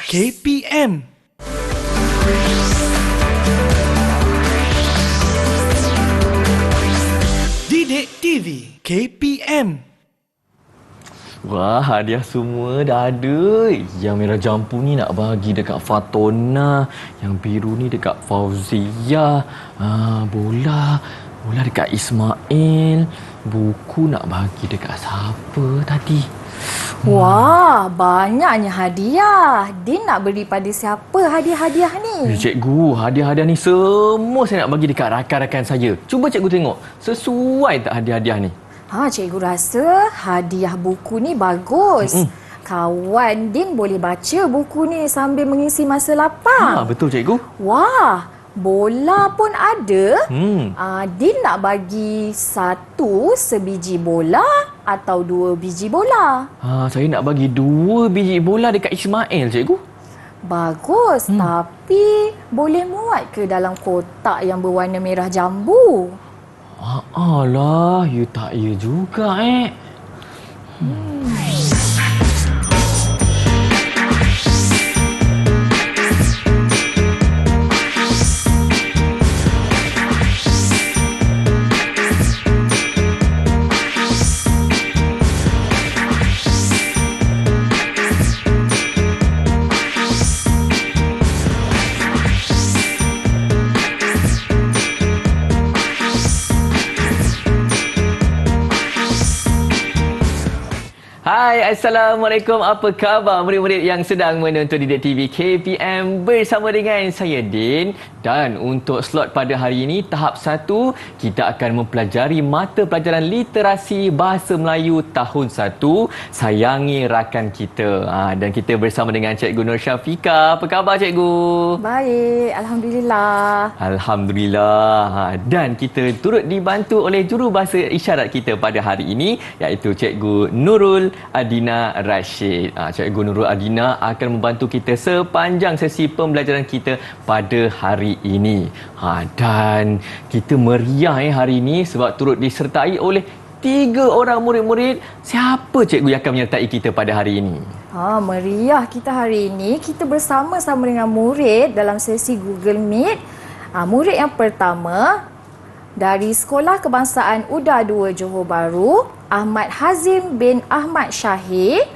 KPM. Didik TV KPM. Wah, hadiah semua dah ada. Yang merah jampu ni nak bagi dekat Fatona. Yang biru ni dekat Fauzia. Bola dekat Ismail. Buku nak bagi dekat siapa tadi? Wah, banyaknya hadiah. Din nak beri pada siapa hadiah-hadiah ni? Cikgu, hadiah-hadiah ni semua saya nak bagi dekat rakan-rakan saya. Cuba cikgu tengok, sesuai tak hadiah-hadiah ni? Cikgu rasa hadiah buku ni bagus. Kawan Din boleh baca buku ni sambil mengisi masa lapang. Betul cikgu. Wah, bola pun ada. Din nak bagi satu sebiji bola atau 2 biji bola? Saya nak bagi 2 biji bola dekat Ismail, cikgu. Bagus, tapi boleh muat ke dalam kotak yang berwarna merah jambu? Alah, you tak ya juga, Hai, Assalamualaikum. Apa khabar murid-murid yang sedang menonton Didik TV KPM bersama dengan saya Din. Dan untuk slot pada hari ini, tahap 1, kita akan mempelajari mata pelajaran literasi bahasa Melayu tahun 1, Sayangi Rakan Kita. Dan kita bersama dengan Cikgu Nur Syafiqah. Apa khabar cikgu? Baik, Alhamdulillah. Alhamdulillah. Dan kita turut dibantu oleh jurubahasa isyarat kita pada hari ini, iaitu Cikgu Nurul Adina Rashid. Cikgu Nurul Adina akan membantu kita sepanjang sesi pembelajaran kita pada hari ini. Dan kita meriah hari ini sebab turut disertai oleh 3 orang murid-murid. Siapa cikgu yang akan menyertai kita pada hari ini? Meriah kita hari ini. Kita bersama-sama dengan murid dalam sesi Google Meet. Murid yang pertama dari Sekolah Kebangsaan UDA 2 Johor Bahru, Ahmad Hazim bin Ahmad Syahid.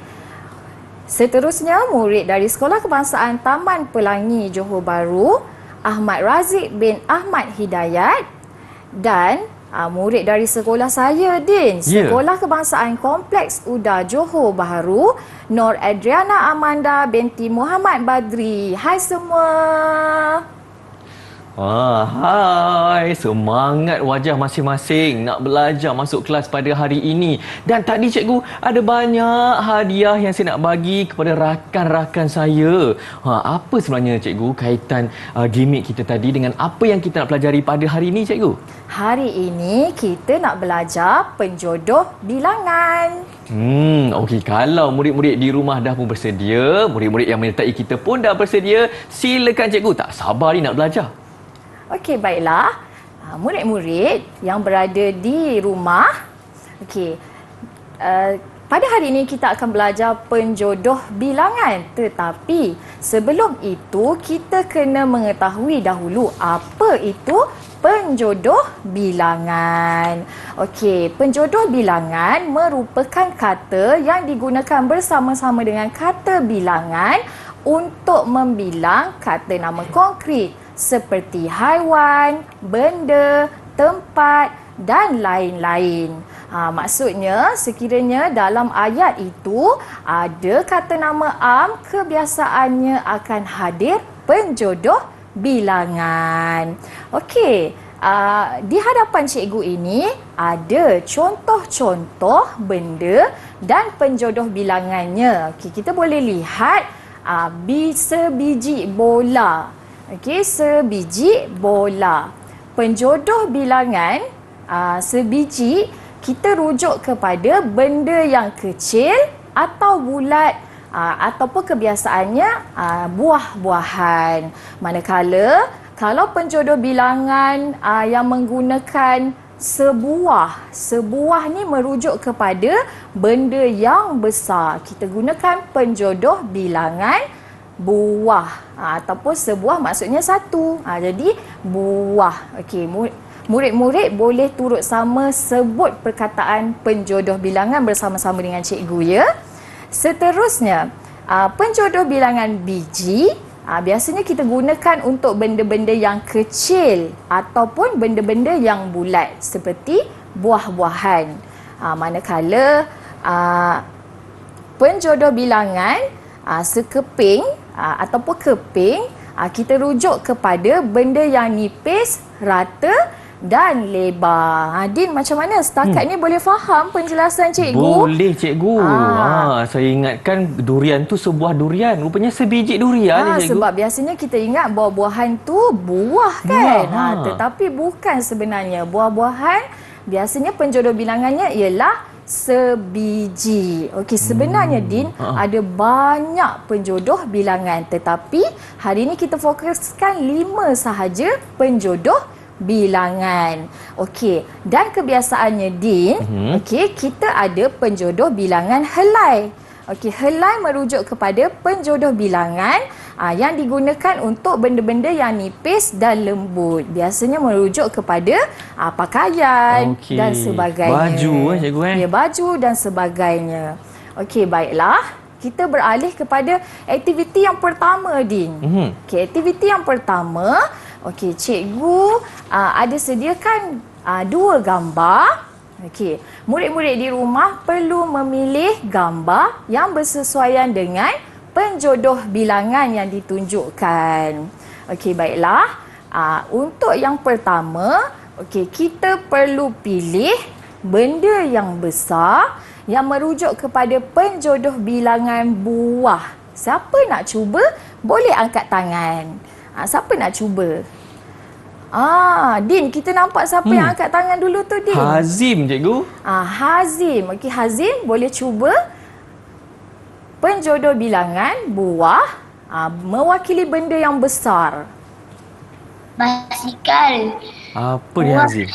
Seterusnya, murid dari Sekolah Kebangsaan Taman Pelangi Johor Bahru, Ahmad Razik bin Ahmad Hidayat. Dan murid dari sekolah saya, Din, Sekolah Kebangsaan Kompleks UDA Johor Bahru, Nur Adriana Amanda binti Muhammad Badri. Hai semua. Hai, semangat wajah masing-masing nak belajar masuk kelas pada hari ini. Dan tadi cikgu ada banyak hadiah yang saya nak bagi kepada rakan-rakan saya. Apa sebenarnya cikgu kaitan gimmick kita tadi dengan apa yang kita nak pelajari pada hari ini cikgu? Hari ini kita nak belajar penjodoh bilangan. Okey, kalau murid-murid di rumah dah pun bersedia, murid-murid yang menyertai kita pun dah bersedia, silakan cikgu, tak sabar ni nak belajar. Okey, baiklah. Murid-murid yang berada di rumah. Okey. Pada hari ini kita akan belajar penjodoh bilangan. Tetapi sebelum itu kita kena mengetahui dahulu apa itu penjodoh bilangan. Okey, penjodoh bilangan merupakan kata yang digunakan bersama-sama dengan kata bilangan untuk membilang kata nama konkret seperti haiwan, benda, tempat dan lain-lain. Maksudnya, sekiranya dalam ayat itu ada kata nama am, kebiasaannya akan hadir penjodoh bilangan. Okey, di hadapan cikgu ini ada contoh-contoh benda dan penjodoh bilangannya. Okey, kita boleh lihat sebiji bola. Okey, sebiji bola. Penjodoh bilangan sebiji, kita rujuk kepada benda yang kecil atau bulat ataupun kebiasaannya buah-buahan. Manakala kalau penjodoh bilangan yang menggunakan sebuah ni merujuk kepada benda yang besar. Kita gunakan penjodoh bilangan buah. Ataupun sebuah maksudnya satu. Jadi buah. Okey, murid-murid boleh turut sama sebut perkataan penjodoh bilangan bersama-sama dengan cikgu ya. Seterusnya, penjodoh bilangan biji biasanya kita gunakan untuk benda-benda yang kecil ataupun benda-benda yang bulat seperti buah-buahan. Manakala penjodoh bilangan sekeping ataupun keping, kita rujuk kepada benda yang nipis, rata dan lebar. Din, macam mana setakat ni boleh faham penjelasan cikgu? Boleh cikgu. Saya ingatkan durian tu sebuah durian. Rupanya sebiji durian cikgu. Sebab biasanya kita ingat buah-buahan tu buah kan. Tetapi bukan sebenarnya. Buah-buahan biasanya penjodoh bilangannya ialah sebiji. Okey, sebenarnya Din ada banyak penjodoh bilangan, tetapi hari ini kita fokuskan 5 sahaja penjodoh bilangan. Okey, dan kebiasaannya Din, okey, kita ada penjodoh bilangan helai. Okey, helai merujuk kepada penjodoh bilangan yang digunakan untuk benda-benda yang nipis dan lembut. Biasanya merujuk kepada pakaian dan sebagainya. Baju cikgu Ya, baju dan sebagainya. Okey, baiklah. Kita beralih kepada aktiviti yang pertama, Din. Okey, aktiviti yang pertama, okey, cikgu ada sediakan 2 gambar. Okey, murid-murid di rumah perlu memilih gambar yang bersesuaian dengan penjodoh bilangan yang ditunjukkan. Okey, baiklah. Untuk yang pertama, okey, kita perlu pilih benda yang besar yang merujuk kepada penjodoh bilangan buah. Siapa nak cuba? Boleh angkat tangan. Siapa nak cuba? Din, kita nampak siapa yang angkat tangan dulu tu, Din? Hazim, cikgu. Hazim. Okey, Hazim boleh cuba penjodoh bilangan buah mewakili benda yang besar. Basikal. Apa dia Hazim?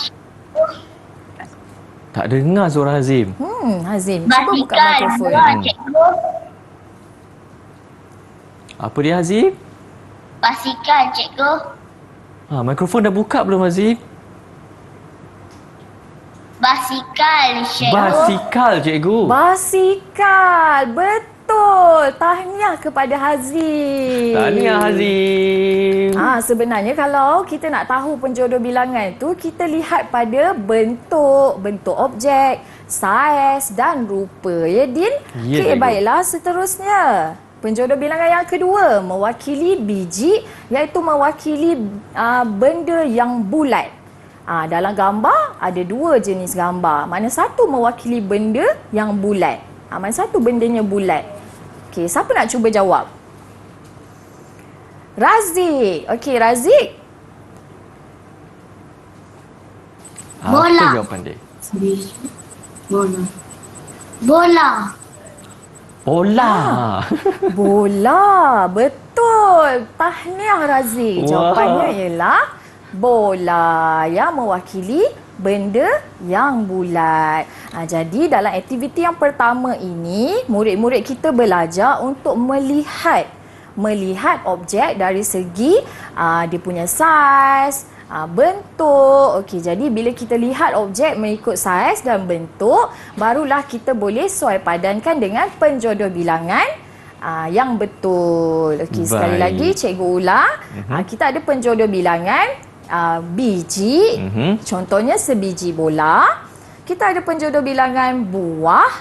Tak dengar suara Hazim. Hazim, cuba buka Basikal. mikrofon. Cikgu. Apa dia Hazim? Basikal, cikgu. Mikrofon dah buka belum Hazim? Basikal, cikgu. Basikal, cikgu. Basikal, betul. Tahniah kepada Hazim. Tahniah Hazim. Sebenarnya kalau kita nak tahu penjodoh bilangan tu, kita lihat pada bentuk objek, saiz dan rupa. Ya, Din? Ya, Okey, cikgu. baiklah, seterusnya. Penjodoh bilangan yang kedua mewakili biji, iaitu mewakili benda yang bulat. Dalam gambar ada 2 jenis gambar. Mana satu mewakili benda yang bulat. Mana satu bendanya bulat. Okey, siapa nak cuba jawab? Razik. Okey, Razik. Bola. Apa jawapan dia? Bola. Bola. Bola. Bola. Betul. Tahniah Razik. Wah. Jawapannya ialah bola yang mewakili benda yang bulat. Jadi dalam aktiviti yang pertama ini, murid-murid kita belajar untuk melihat objek dari segi dia punya saiz, bentuk. Okey, jadi bila kita lihat objek mengikut saiz dan bentuk, barulah kita boleh suai padankan dengan penjodoh bilangan yang betul. Okey, sekali Baik. lagi cikgu ulang. Kita ada penjodoh bilangan biji. Contohnya sebiji bola. Kita ada penjodoh bilangan buah,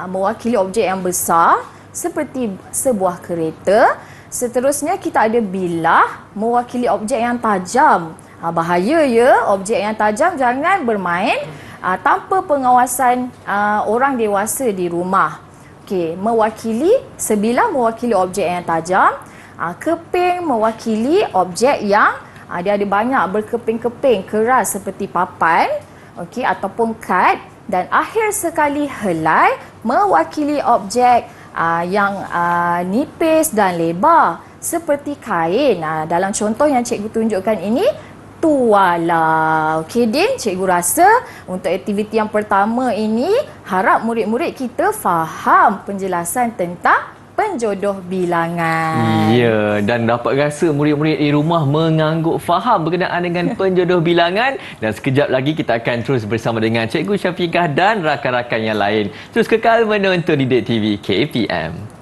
mewakili objek yang besar seperti sebuah kereta. Seterusnya kita ada bilah, mewakili objek yang tajam. Bahaya ya, objek yang tajam jangan bermain tanpa pengawasan orang dewasa di rumah. Okey, sebilah mewakili objek yang tajam, keping mewakili objek yang dia ada banyak berkeping-keping keras seperti papan, okey, ataupun kad, dan akhir sekali helai mewakili objek yang nipis dan lebar seperti kain. Dalam contoh yang cikgu tunjukkan ini, tuala. Okey, Din, cikgu rasa untuk aktiviti yang pertama ini harap murid-murid kita faham penjelasan tentang penjodoh bilangan. Ya, dan dapat rasa murid-murid di rumah mengangguk faham berkenaan dengan penjodoh bilangan. Dan sekejap lagi kita akan terus bersama dengan Cikgu Syafiqah dan rakan-rakan yang lain. Terus kekal menonton Didik TV KPM.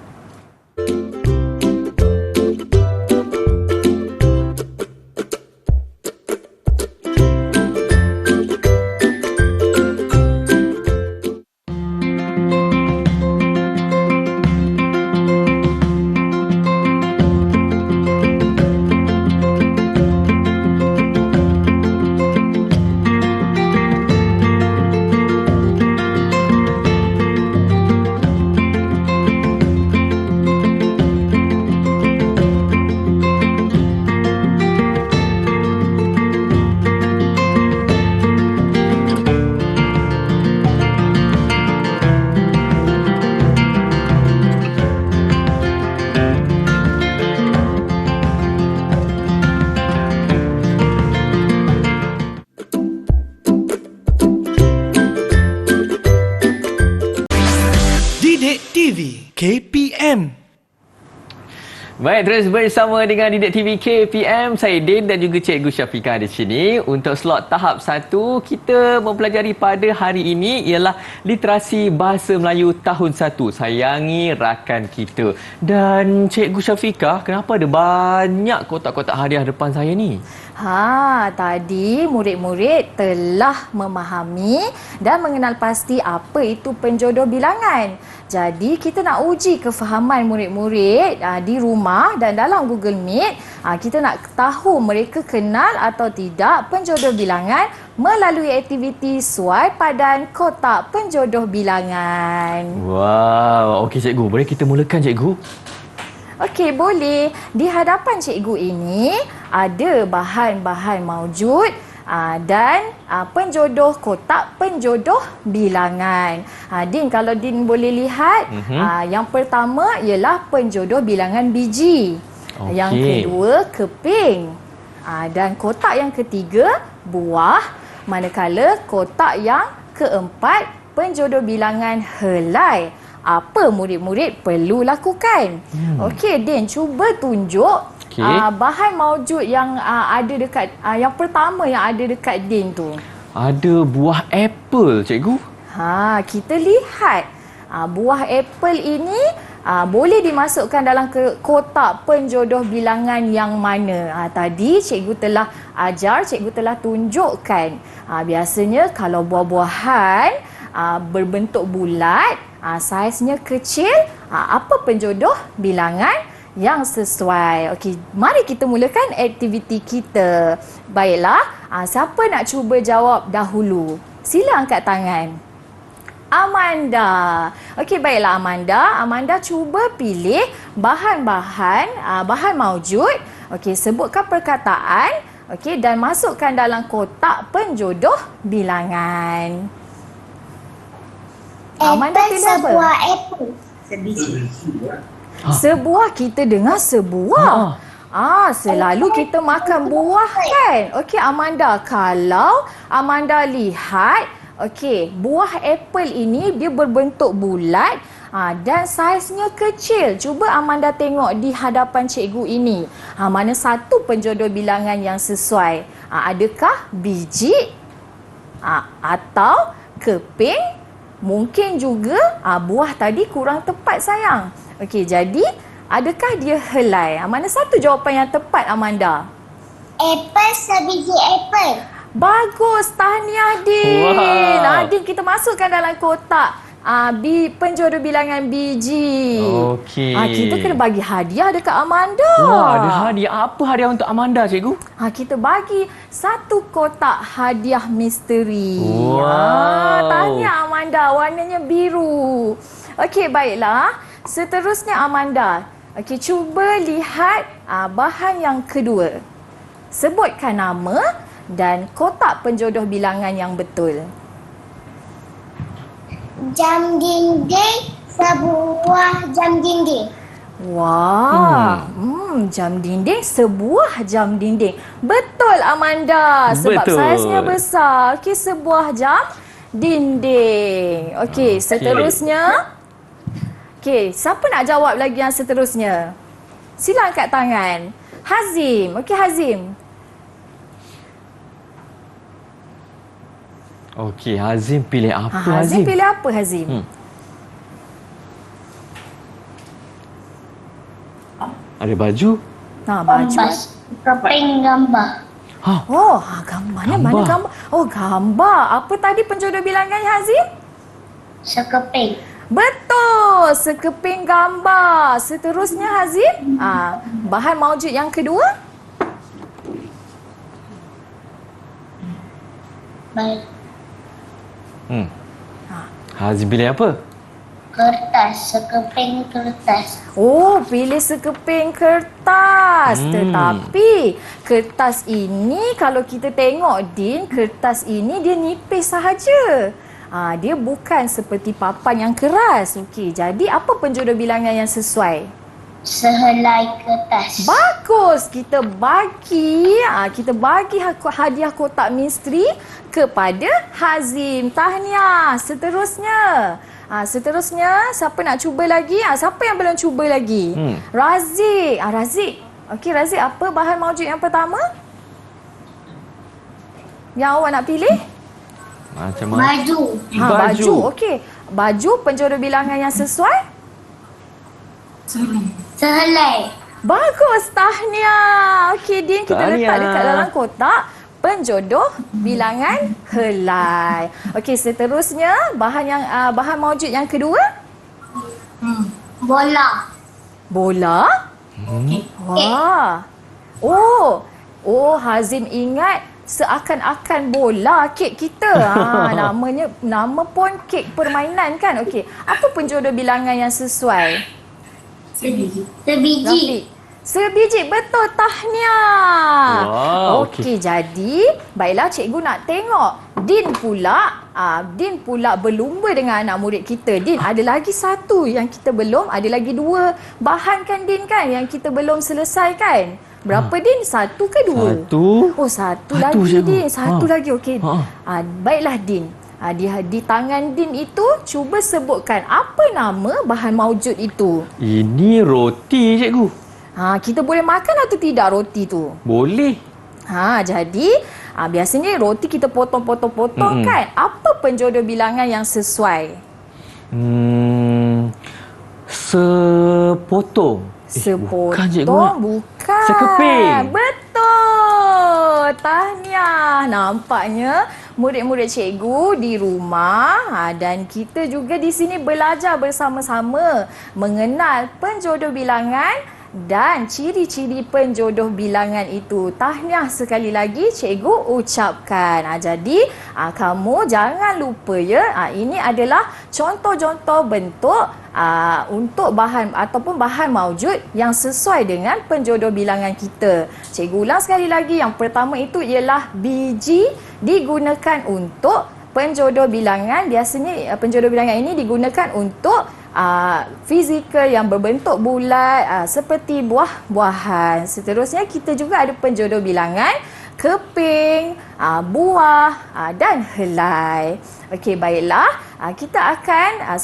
Didik TV KPM. Baik, terus bersama dengan Didik TV KPM, saya Din dan juga Cikgu Syafiqah di sini. Untuk slot tahap 1, kita mempelajari pada hari ini ialah literasi bahasa Melayu tahun 1. Sayangi rakan kita. Dan Cikgu Syafiqah, kenapa ada banyak kotak-kotak hadiah depan saya ni? Tadi murid-murid telah memahami dan mengenal pasti apa itu penjodoh bilangan. Jadi kita nak uji kefahaman murid-murid di rumah dan dalam Google Meet. Kita nak tahu mereka kenal atau tidak penjodoh bilangan melalui aktiviti suai padan kotak penjodoh bilangan. Wow, okey Cikgu. Boleh kita mulakan Cikgu? Okey, boleh. Di hadapan cikgu ini ada bahan-bahan maujud dan penjodoh kotak penjodoh bilangan. Din, kalau Din boleh lihat, yang pertama ialah penjodoh bilangan biji. Okey. Yang kedua, keping. Dan kotak yang ketiga, buah. Manakala kotak yang keempat, penjodoh bilangan helai. Apa murid-murid perlu lakukan? Okey, Din, cuba tunjuk bahan maujud yang ada dekat yang pertama yang ada dekat Din tu. Ada buah apple, Cikgu. Kita lihat buah apple ini boleh dimasukkan dalam kotak penjodoh bilangan yang mana? Tadi cikgu telah ajar, cikgu telah tunjukkan. Biasanya kalau buah-buahan berbentuk bulat, saiznya kecil, apa penjodoh bilangan yang sesuai? Okey, mari kita mulakan aktiviti kita. Baiklah, siapa nak cuba jawab dahulu? Sila angkat tangan. Amanda. Okey, baiklah Amanda. Amanda cuba pilih bahan maujud. Okey, sebutkan perkataan. Okey, dan masukkan dalam kotak penjodoh bilangan. Amanda pilih apa? Sebuah apple. Sebuah, kita dengar sebuah. Selalu kita makan buah kan? Okey Amanda, kalau Amanda lihat, okey, buah apple ini dia berbentuk bulat dan saiznya kecil. Cuba Amanda tengok di hadapan cikgu ini. Mana satu penjodoh bilangan yang sesuai? Adakah biji atau keping? Mungkin juga buah tadi kurang tepat sayang. Okey, jadi adakah dia helai? Mana satu jawapan yang tepat Amanda? Apple, sebiji apple. Bagus, tahniah Din. Wow. Din, kita masukkan dalam kotak penjodoh bilangan biji. Okey. Kita kena bagi hadiah dekat Amanda. Wah, ada hadiah. Apa hadiah untuk Amanda, Cikgu? Kita bagi satu kotak hadiah misteri. Wow. Tahniah Amanda, warnanya biru. Okey, baiklah. Seterusnya Amanda. Okey, cuba lihat bahan yang kedua. Sebutkan nama dan kotak penjodoh bilangan yang betul. Jam dinding, sebuah jam dinding. Wah, jam dinding, sebuah jam dinding. Betul Amanda, sebab Betul. saiznya besar. Okey, sebuah jam dinding. Okey, seterusnya Okey, siapa nak jawab lagi yang seterusnya? Sila angkat tangan. Hazim. Okey, Hazim. Okey, Hazim pilih apa Hazim Hazim? pilih apa, Hazim? Ada baju? Baju. Kompas. Keping gambar. Oh, gambarnya mana Gambar. gambar? Oh, gambar. Apa tadi penjodoh bilangannya, Hazim? Sekeping. Betul, sekeping gambar. Seterusnya, Hazim, bahan maujud yang kedua? Baik. Hazim pilih apa? Kertas. Sekeping kertas. Oh, pilih sekeping kertas. Tetapi kertas ini kalau kita tengok, Din, kertas ini dia nipis sahaja. Dia bukan seperti papan yang keras. Okey, jadi apa penjodoh bilangan yang sesuai? Sehelai kertas. Bagus, kita bagi hadiah kotak misteri kepada Hazim. Tahniah. Seterusnya siapa nak cuba lagi? Siapa yang belum cuba lagi? Razik. Razik. Okey, Razik, apa bahan maujud yang pertama? Yang awak nak pilih? Macam mana? Baju. Baju. Okey. Baju penjodoh bilangan yang sesuai? Sehelai. Bagus, tahniah. Okey, Din, kita Tahniah. letak dekat dalam kotak penjodoh bilangan helai. Okey, seterusnya bahan maujud yang kedua? Bola. Bola? Wah. Oh, Hazim ingat seakan-akan bola kek kita. Nama pun kek permainan kan? Okey, apa penjodoh bilangan yang sesuai? Sebiji. Rafiq. Sebiji, betul, tahniah. Wow, Okey, jadi baiklah cikgu nak tengok Din pula berlumba dengan anak murid kita. Din, ada lagi satu yang kita belum, ada lagi dua bahan kan Din kan yang kita belum selesai kan? Berapa Din? Satu ke dua? Satu. Oh, satu Satu, lagi cikgu. Din. Satu lagi, okey. Ha. Baiklah Din. Di tangan Din itu, cuba sebutkan apa nama bahan maujud itu. Ini roti cikgu. Kita boleh makan atau tidak roti tu? Boleh. Jadi biasanya roti kita potong-potong-potong kan? Apa penjodoh bilangan yang sesuai? Sepotong. Bukan cikgu. Bukan. Sekeping. Betul. Tahniah. Nampaknya murid-murid cikgu di rumah dan kita juga di sini belajar bersama-sama mengenal penjodoh bilangan dan ciri-ciri penjodoh bilangan itu. Tahniah sekali lagi cikgu ucapkan. Jadi kamu jangan lupa ya, ini adalah contoh-contoh bentuk untuk bahan ataupun bahan maujud yang sesuai dengan penjodoh bilangan kita. Cikgu ulang sekali lagi, yang pertama itu ialah biji digunakan untuk penjodoh bilangan. Biasanya penjodoh bilangan ini digunakan untuk fizikal yang berbentuk bulat seperti buah-buahan. Seterusnya kita juga ada penjodoh bilangan keping, buah dan helai. Okey, baiklah. Kita akan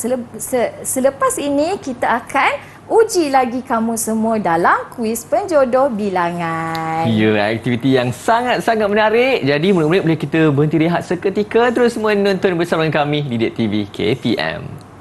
selepas ini kita akan uji lagi kamu semua dalam kuis penjodoh bilangan. Ya, aktiviti yang sangat-sangat menarik. Jadi murid-murid boleh kita berhenti rehat seketika, terus menonton bersama dengan kami di Didik TV KPM.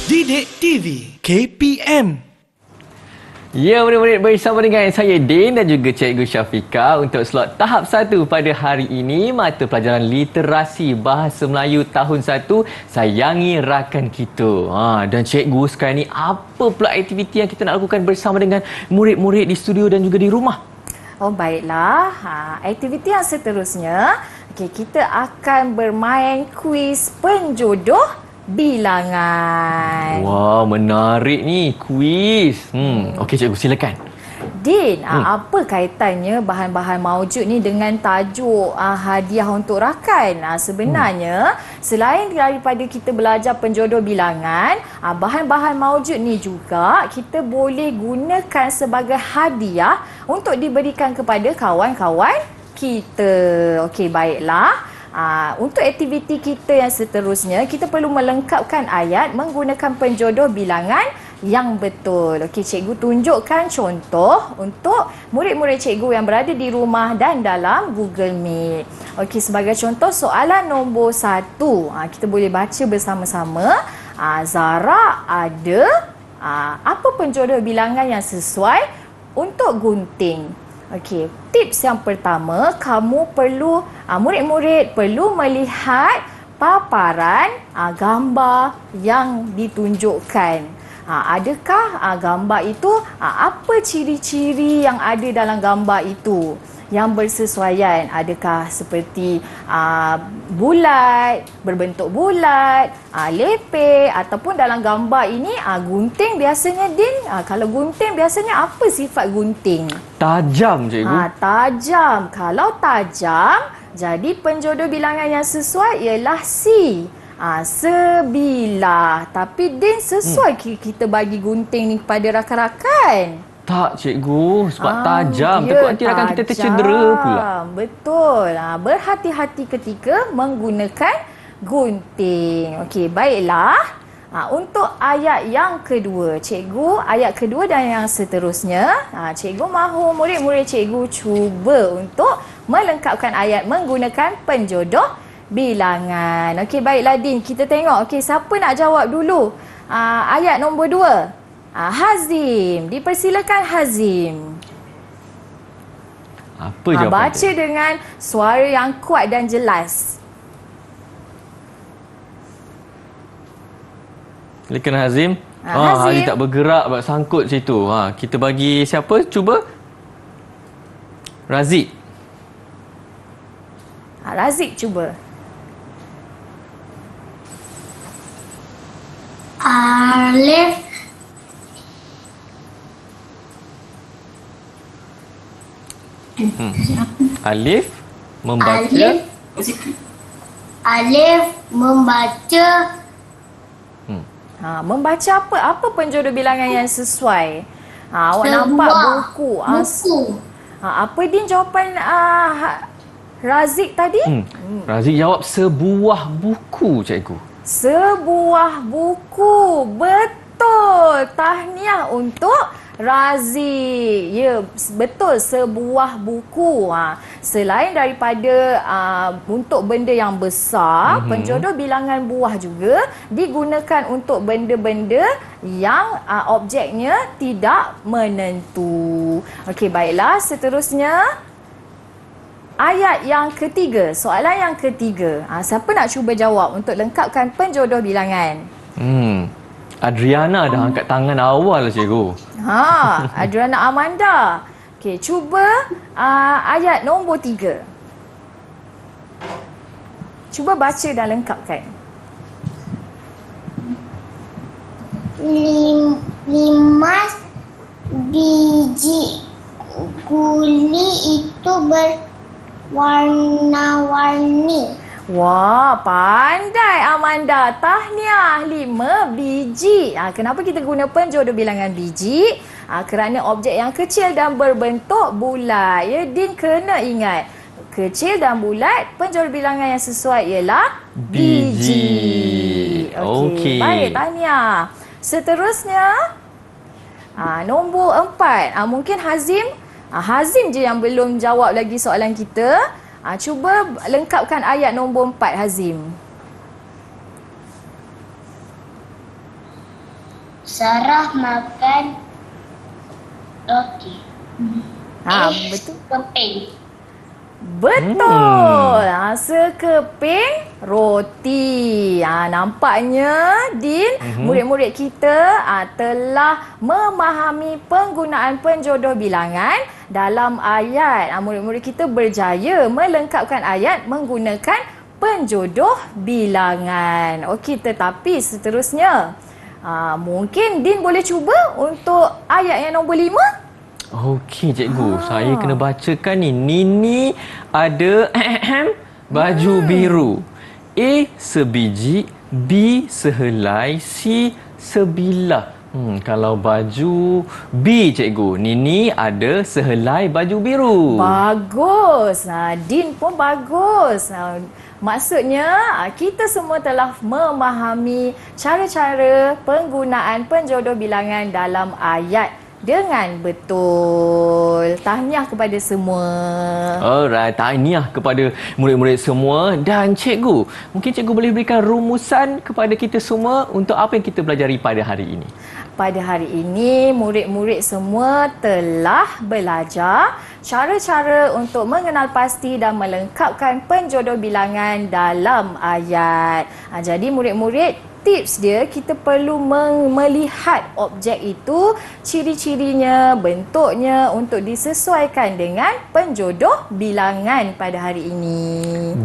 Didik TV KPM. Ya, murid-murid, bersama dengan saya Din dan juga Cikgu Syafika untuk slot tahap 1 pada hari ini, mata pelajaran literasi bahasa Melayu tahun 1, Sayangi Rakan Kita. Dan cikgu sekarang ni, apa pula aktiviti yang kita nak lakukan bersama dengan murid-murid di studio dan juga di rumah? Oh, baiklah. Aktiviti yang seterusnya, kita akan bermain kuis penjodoh bilangan. Wah, menarik ni. Kuis. Okey, cikgu silakan. Din, apa kaitannya bahan-bahan maujud ni dengan tajuk hadiah untuk rakan? Sebenarnya, selain daripada kita belajar penjodoh bilangan, bahan-bahan maujud ni juga kita boleh gunakan sebagai hadiah untuk diberikan kepada kawan-kawan kita. Okey, baiklah. Untuk aktiviti kita yang seterusnya, kita perlu melengkapkan ayat menggunakan penjodoh bilangan yang betul. Okey, cikgu tunjukkan contoh untuk murid-murid cikgu yang berada di rumah dan dalam Google Meet. Okey, sebagai contoh soalan nombor 1, kita boleh baca bersama-sama. Zara ada apa penjodoh bilangan yang sesuai untuk gunting? Okey, tips yang pertama, kamu perlu murid-murid perlu melihat paparan gambar yang ditunjukkan. Adakah gambar itu, apa ciri-ciri yang ada dalam gambar itu yang bersesuaian? Adakah seperti bulat, berbentuk bulat, lepeh, ataupun dalam gambar ini gunting biasanya, Din? Kalau gunting biasanya apa sifat gunting? Tajam, cikgu. Tajam. Kalau tajam, jadi penjodoh bilangan yang sesuai ialah C. Sebilah. Tapi Din, sesuai kita bagi gunting ni kepada rakan-rakan? Tak, cikgu. Sebab tajam. Ya, Takut nanti rakan kita tercedera pula. Betul. Berhati-hati ketika menggunakan gunting. Okey, baiklah. Untuk ayat yang kedua, cikgu, ayat kedua dan yang seterusnya, cikgu mahu murid-murid cikgu cuba untuk melengkapkan ayat menggunakan penjodoh bilangan. Okey, baiklah Din, kita tengok. Okey, siapa nak jawab dulu? Ayat nombor 2. Hazim. Dipersilakan Hazim. Apa jawapan Baca dengan suara yang kuat dan jelas. Silakan Hazim. Hazim. Hazim tak bergerak, sangkut situ. Kita bagi siapa? Cuba. Razik. Razik cuba. Alif. Alif membaca. Alif membaca. Membaca apa? Apa penjodoh bilangan yang sesuai? Awak nampak buku. Buku. Apa Din jawapan Razik tadi? Razik jawab sebuah buku, cikgu. Sebuah buku. Betul. Tahniah untuk Razik. Ya, betul, sebuah buku. Selain daripada untuk benda yang besar, penjodoh bilangan buah juga digunakan untuk benda-benda yang objeknya tidak menentu. Okey, baiklah. Seterusnya, ayat yang ketiga, soalan yang ketiga. Siapa nak cuba jawab untuk lengkapkan penjodoh bilangan? Adriana dah angkat tangan awal, cikgu. Adriana Amanda. Okey, cuba ayat nombor 3. Cuba baca dan lengkapkan. 5 biji guli itu berwarna-warni. Wah, pandai Amanda. Tahniah, 5 biji. Kenapa kita guna penjodoh bilangan biji? Kerana objek yang kecil dan berbentuk bulat. Ya, Din kena ingat. Kecil dan bulat, penjodoh bilangan yang sesuai ialah biji. Okey. Baik, tahniah. Seterusnya, nombor 4. Mungkin Hazim. Hazim je yang belum jawab lagi soalan kita. Cuba lengkapkan ayat nombor 4, Hazim. Sarah makan roti. Betul. Keping. Betul. Sekeping roti. Nampaknya Din, murid-murid kita telah memahami penggunaan penjodoh bilangan dalam ayat. Murid-murid kita berjaya melengkapkan ayat menggunakan penjodoh bilangan. Okey, tetapi seterusnya, mungkin Din boleh cuba untuk ayat yang nombor 5? Okey cikgu, saya kena bacakan ni. Nini ada baju biru. A sebiji, B sehelai, C sebilah. Kalau baju B cikgu, Nini ada sehelai baju biru. Bagus. Din pun bagus. Maksudnya, kita semua telah memahami cara-cara penggunaan penjodoh bilangan dalam ayat dengan betul. Tahniah kepada semua. Alright, tahniah kepada murid-murid semua. Dan cikgu, mungkin cikgu boleh berikan rumusan kepada kita semua untuk apa yang kita pelajari pada hari ini. Pada hari ini, murid-murid semua telah belajar cara-cara untuk mengenal pasti dan melengkapkan penjodoh bilangan dalam ayat. Jadi murid-murid, tips dia, kita perlu melihat objek itu, ciri-cirinya, bentuknya untuk disesuaikan dengan penjodoh bilangan pada hari ini.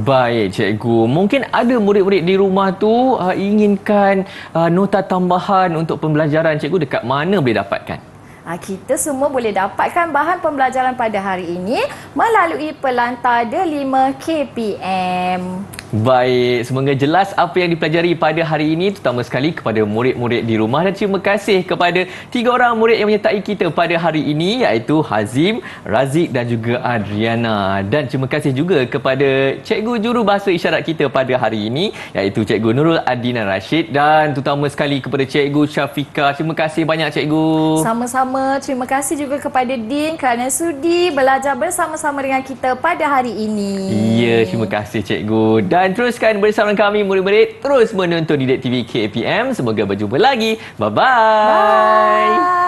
Baik cikgu, mungkin ada murid-murid di rumah tu inginkan nota tambahan untuk pembelajaran cikgu, dekat mana boleh dapatkan? Kita semua boleh dapatkan bahan pembelajaran pada hari ini melalui pelantar D5 KPM. Baik, semoga jelas apa yang dipelajari pada hari ini, terutama sekali kepada murid-murid di rumah. Dan terima kasih kepada 3 orang murid yang menyertai kita pada hari ini, iaitu Hazim, Razik dan juga Adriana. Dan terima kasih juga kepada Cikgu Jurubahasa Isyarat kita pada hari ini, iaitu Cikgu Nurul Adina Rashid, dan terutama sekali kepada Cikgu Syafika. Terima kasih banyak Cikgu. Sama-sama. Terima kasih juga kepada Din kerana sudi belajar bersama-sama dengan kita pada hari ini. Ya, terima kasih Cikgu. Dan teruskan bersama kami murid-murid terus menonton Didik TV KPM. Semoga berjumpa lagi. Bye-bye. Bye.